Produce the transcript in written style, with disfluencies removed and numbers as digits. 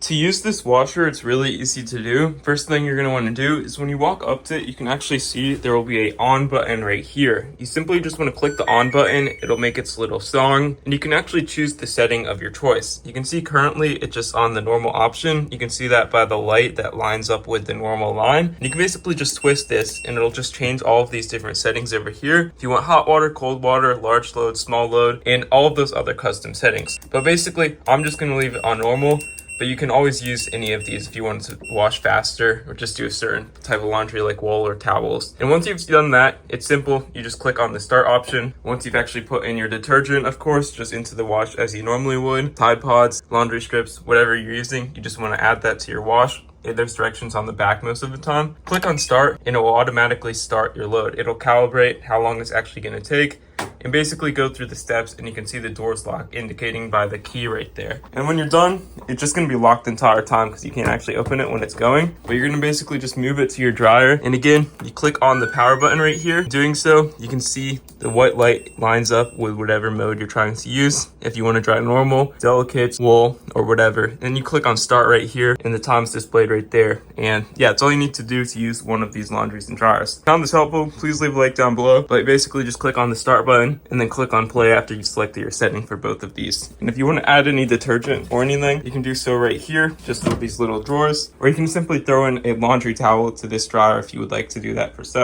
To use this washer, it's really easy to do. First thing you're going to want to do is when you walk up to it, you can actually see there will be a on button right here. You simply just want to click the on button. It'll make its little song, and you can actually choose the setting of your choice. You can see currently it's just on the normal option. You can see that by the light that lines up with the normal line. And you can basically just twist this and it'll just change all of these different settings over here. If you want hot water, cold water, large load, small load, and all of those other custom settings. But basically, I'm just going to leave it on normal. But you can always use any of these if you want to wash faster or just do a certain type of laundry like wool or towels. And once you've done that, it's simple. You just click on the start option. Once you've actually put in your detergent, of course, just into the wash as you normally would, Tide Pods, laundry strips, whatever you're using, you just want to add that to your wash. There's directions on the back most of the time. Click on start and it will automatically start your load. It'll calibrate how long it's actually going to take and basically go through the steps, and you can see the doors lock indicating by the key right there. And when you're done, it's just going to be locked the entire time because you can't actually open it when it's going. But you're going to basically just move it to your dryer. And again, you click on the power button right here. Doing so, you can see the white light lines up with whatever mode you're trying to use. If you want to dry normal, delicate, wool, or whatever. Then you click on start right here and the time's displayed right there. And yeah, it's all you need to do to use one of these laundries and dryers. Found this helpful? Please leave a like down below. But basically just click on the start button and then click on play after you've selected your setting for both of these. And if you want to add any detergent or anything, you can do so right here, just with these little drawers, or you can simply throw in a laundry towel to this dryer if you would like to do that for so.